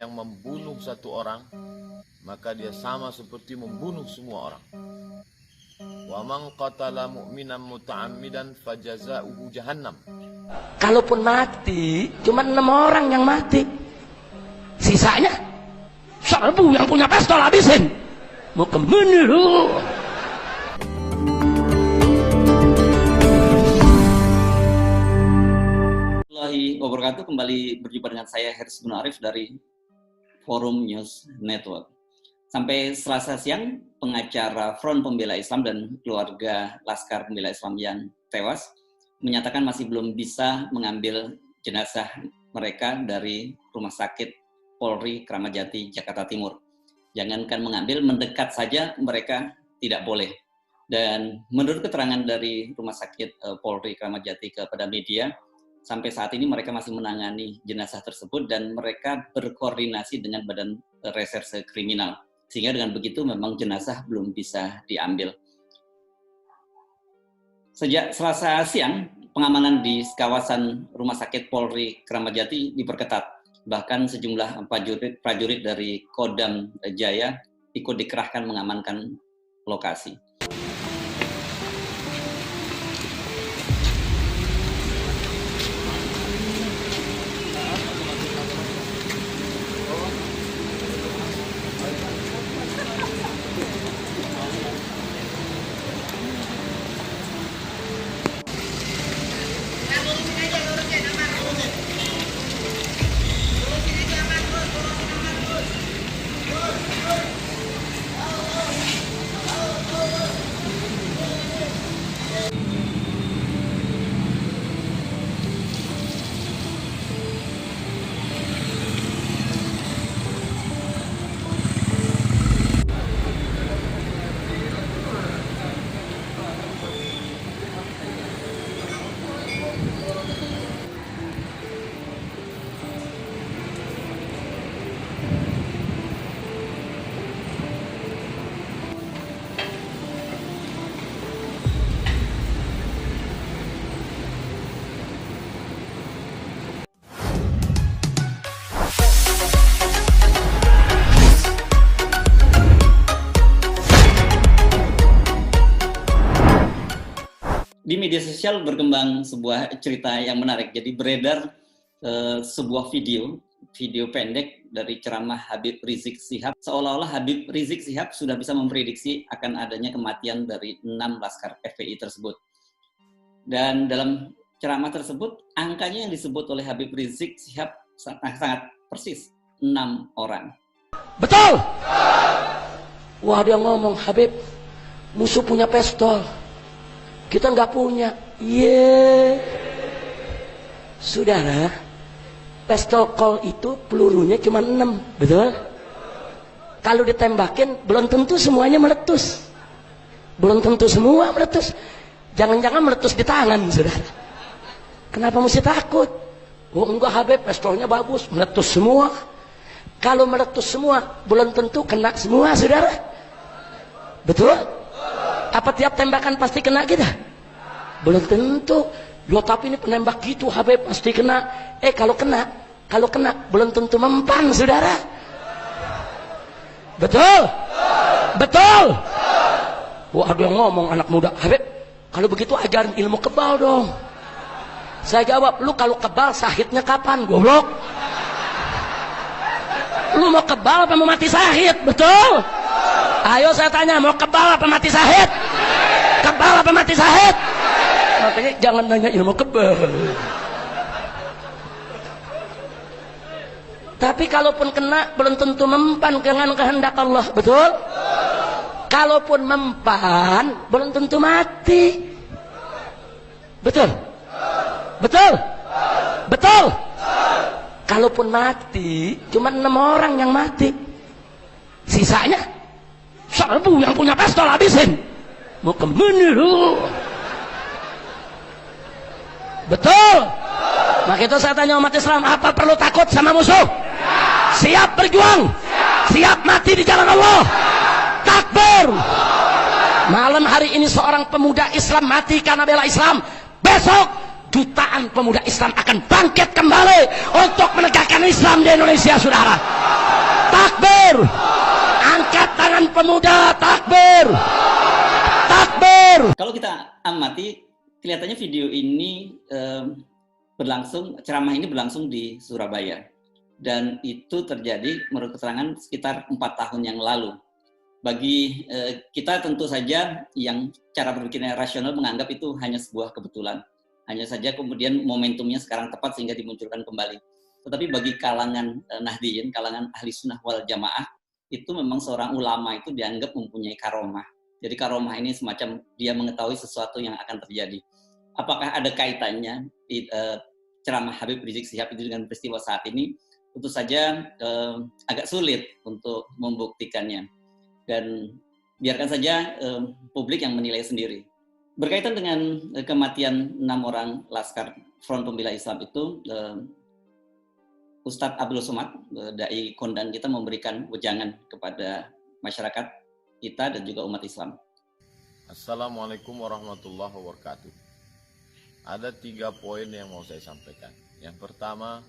yang membunuh satu orang, maka dia sama seperti membunuh semua orang. Wa man qatala mu'minan muta'ammidan fajaza'uhu jahannam. Kalaupun mati, cuma 6 orang yang mati. Sisanya serbu yang punya pistol habisin. Mau kemana lu? Wabarakatuh. Kembali berjumpa dengan saya Haris bin Arif dari Forum News Network. Sampai Selasa siang, pengacara Front Pembela Islam dan keluarga Laskar Pembela Islam yang tewas menyatakan masih belum bisa mengambil jenazah mereka dari Rumah Sakit Polri Kramat Jati, Jakarta Timur. Jangankan mengambil, mendekat saja mereka tidak boleh. Dan menurut keterangan dari Rumah Sakit Polri Kramat Jati kepada media, sampai saat ini mereka masih menangani jenazah tersebut dan mereka berkoordinasi dengan Badan Reserse Kriminal. Sehingga dengan begitu memang jenazah belum bisa diambil. Sejak Selasa siang, pengamanan di kawasan Rumah Sakit Polri Kramat Jati diperketat. Bahkan sejumlah prajurit dari Kodam Jaya ikut dikerahkan mengamankan lokasi. Di media sosial berkembang sebuah cerita yang menarik. Jadi beredar sebuah video pendek dari ceramah Habib Rizik Syihab. Seolah-olah Habib Rizik Syihab sudah bisa memprediksi akan adanya kematian dari 6 laskar FPI tersebut. Dan dalam ceramah tersebut, angkanya yang disebut oleh Habib Rizik Syihab sangat persis, 6 orang. Betul! Wah, dia ngomong, Habib, musuh punya pistol. Kita nggak punya. Saudara, pistol Colt itu pelurunya cuma 6, betul? Kalau ditembakin, belum tentu semuanya meletus. Belum tentu semua meletus. Jangan-jangan meletus di tangan, saudara. Kenapa mesti takut? Oh enggak, Habib, pistolnya bagus, meletus semua. Kalau meletus semua, belum tentu kena semua, saudara. Betul? Apa tiap tembakan pasti kena kita? Belum tentu. Loh, tapi ini penembak gitu, Habib, pasti kena. Kalau kena, belum tentu mempan, saudara. Betul? Betul? Wah, ada yang ngomong anak muda, Habib, kalau begitu ajarin ilmu kebal dong. Saya jawab, lu kalau kebal sahidnya kapan, goblok? Lu mau kebal apa mau mati sahid? Betul? Ayo saya tanya, mau kebal apa mati sahid? Kebal apa mati sahid? Makanya jangan nanya ilmu kebal. Tapi kalaupun kena, belum tentu mempan dengan kehendak Allah. Betul? Kalaupun mempan, belum tentu mati. Betul? Betul? Betul? Kalaupun mati, cuma 6 orang yang mati. Sisanya serbu yang punya pistol habisin. Mau kemana lu? Betul? Maka itu saya tanya umat Islam, apa perlu takut sama musuh? Siap berjuang? Siap mati di jalan Allah? Takbir! Malam hari ini seorang pemuda Islam mati karena bela Islam. Besok jutaan pemuda Islam akan bangkit kembali untuk menegakkan Islam di Indonesia, saudara. pemuda, takbir! Takbir! Kalau kita amati, kelihatannya video ini ceramah ini berlangsung di Surabaya. Dan itu terjadi menurut keterangan sekitar 4 tahun yang lalu. Bagi kita tentu saja yang cara berpikirnya rasional menganggap itu hanya sebuah kebetulan. Hanya saja kemudian momentumnya sekarang tepat sehingga dimunculkan kembali. Tetapi bagi kalangan Nahdiyin, kalangan ahli sunnah wal jamaah, itu memang seorang ulama itu dianggap mempunyai karomah. Jadi karomah ini semacam dia mengetahui sesuatu yang akan terjadi. Apakah ada kaitannya ceramah Habib Rizik Syihab itu dengan peristiwa saat ini? Tentu saja agak sulit untuk membuktikannya. Dan biarkan saja publik yang menilai sendiri. Berkaitan dengan kematian 6 orang Laskar Front Pembela Islam itu, Ustadz Abdul Somad, dai kondang kita, memberikan wejangan kepada masyarakat kita dan juga umat Islam. Assalamualaikum warahmatullahi wabarakatuh. Ada 3 poin yang mau saya sampaikan. Yang pertama,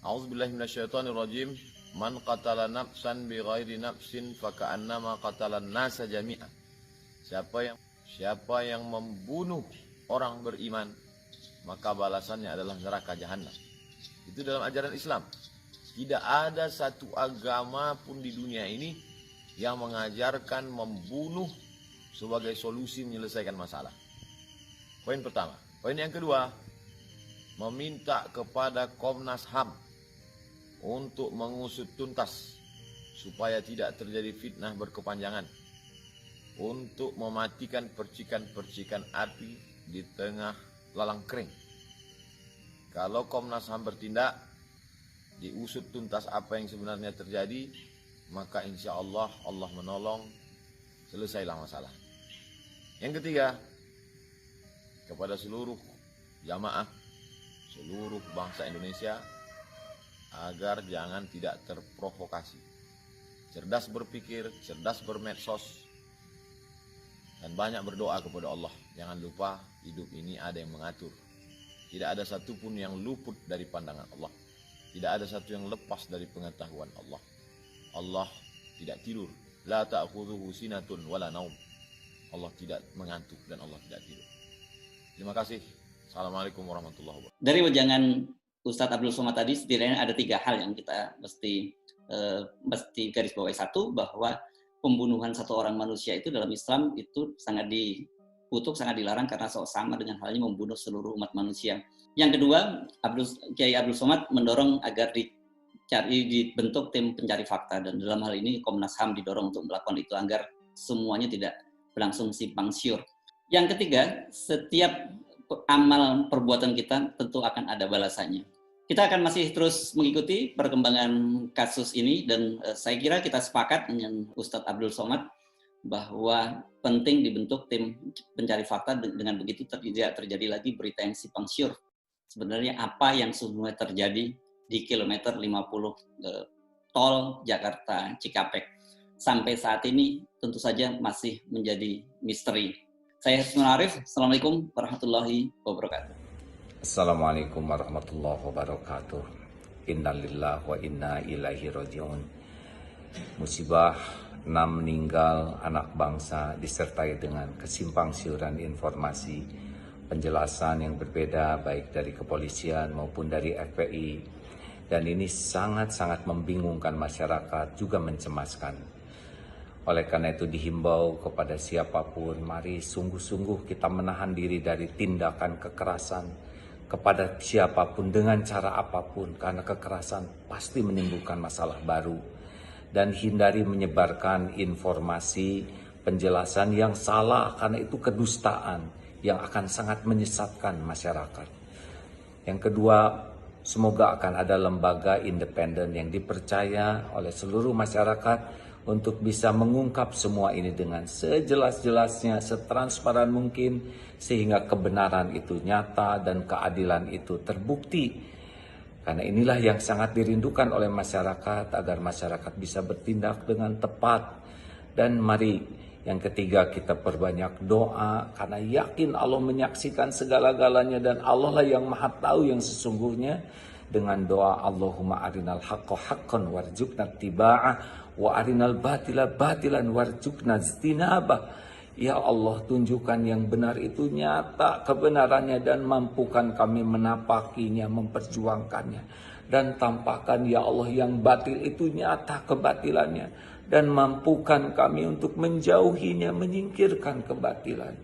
A'udzubillahi minasyaitonirrajim. Man qatala nafsan bighairi nafsin faka'annama qatalan nasa jami'an. Siapa yang membunuh orang beriman, maka balasannya adalah neraka jahanam. Itu dalam ajaran Islam. Tidak ada satu agama pun di dunia ini yang mengajarkan membunuh sebagai solusi menyelesaikan masalah. Poin pertama. Poin yang kedua, meminta kepada Komnas HAM untuk mengusut tuntas supaya tidak terjadi fitnah berkepanjangan, untuk mematikan percikan-percikan api di tengah lalang kering. Kalau Komnas HAM bertindak, diusut tuntas apa yang sebenarnya terjadi, maka insya Allah Allah menolong, selesailah masalah. Yang ketiga, kepada seluruh jamaah, seluruh bangsa Indonesia, agar jangan tidak terprovokasi. Cerdas berpikir, cerdas bermedsos, dan banyak berdoa kepada Allah. Jangan lupa, hidup ini ada yang mengatur. Tidak ada satupun yang luput dari pandangan Allah. Tidak ada satu yang lepas dari pengetahuan Allah. Allah tidak tidur. La ta'khudhuhu sinatun wala naum. Allah tidak mengantuk dan Allah tidak tidur. Terima kasih. Assalamualaikum warahmatullahi wabarakatuh. Dari wejangan Ustadz Abdul Somad tadi, setidaknya ada 3 hal yang kita mesti garis bawahi. Satu, bahwa pembunuhan satu orang manusia itu dalam Islam itu sangat dikutuk, sangat dilarang karena sama dengan halnya membunuh seluruh umat manusia. Yang kedua, Kiai Abdul Somad mendorong agar dibentuk tim pencari fakta, dan dalam hal ini Komnas HAM didorong untuk melakukan itu agar semuanya tidak berlangsung simpang siur. Yang ketiga, setiap amal perbuatan kita tentu akan ada balasannya. Kita akan masih terus mengikuti perkembangan kasus ini, dan saya kira kita sepakat dengan Ustadz Abdul Somad bahwa penting dibentuk tim pencari fakta. Dengan begitu tidak terjadi lagi berita yang simpang siur. Sebenarnya apa yang sesungguhnya terjadi di kilometer 50 tol Jakarta Cikampek sampai saat ini tentu saja masih menjadi misteri. Saya Hersman Arif. Assalamualaikum warahmatullahi wabarakatuh. Assalamualaikum warahmatullahi wabarakatuh. Innalillahi wa inna ilaihi raji'un. Musibah 6 meninggal anak bangsa disertai dengan kesimpangsiuran informasi, penjelasan yang berbeda baik dari kepolisian maupun dari FPI, dan ini sangat-sangat membingungkan masyarakat, juga mencemaskan. Oleh karena itu dihimbau kepada siapapun, mari sungguh-sungguh kita menahan diri dari tindakan kekerasan kepada siapapun dengan cara apapun, karena kekerasan pasti menimbulkan masalah baru. Dan hindari menyebarkan informasi, penjelasan yang salah, karena itu kedustaan yang akan sangat menyesatkan masyarakat. Yang kedua, semoga akan ada lembaga independen yang dipercaya oleh seluruh masyarakat untuk bisa mengungkap semua ini dengan sejelas-jelasnya, setransparan mungkin, sehingga kebenaran itu nyata dan keadilan itu terbukti. Karena inilah yang sangat dirindukan oleh masyarakat, agar masyarakat bisa bertindak dengan tepat. Dan mari yang ketiga, kita perbanyak doa, karena yakin Allah menyaksikan segala-galanya dan Allah lah yang maha tahu yang sesungguhnya. dengan doa Allahumma arinal haqqa haqqan warzuqna tiba'ah wa arinal batila batilan warzuqna ijtinabah. Ya Allah, tunjukkan yang benar itu nyata kebenarannya dan mampukan kami menapakinya, memperjuangkannya. Dan tampakkan ya Allah yang batil itu nyata kebatilannya dan mampukan kami untuk menjauhinya, menyingkirkan kebatilan.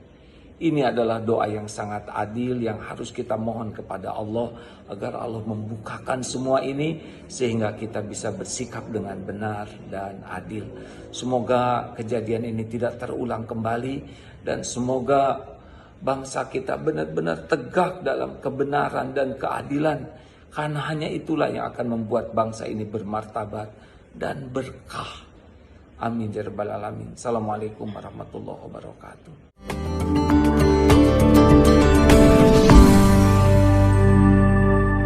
Ini adalah doa yang sangat adil yang harus kita mohon kepada Allah agar Allah membukakan semua ini sehingga kita bisa bersikap dengan benar dan adil. Semoga kejadian ini tidak terulang kembali dan semoga bangsa kita benar-benar tegak dalam kebenaran dan keadilan, karena hanya itulah yang akan membuat bangsa ini bermartabat dan berkah. Amin ya rabbal alamin. Assalamualaikum warahmatullahi wabarakatuh.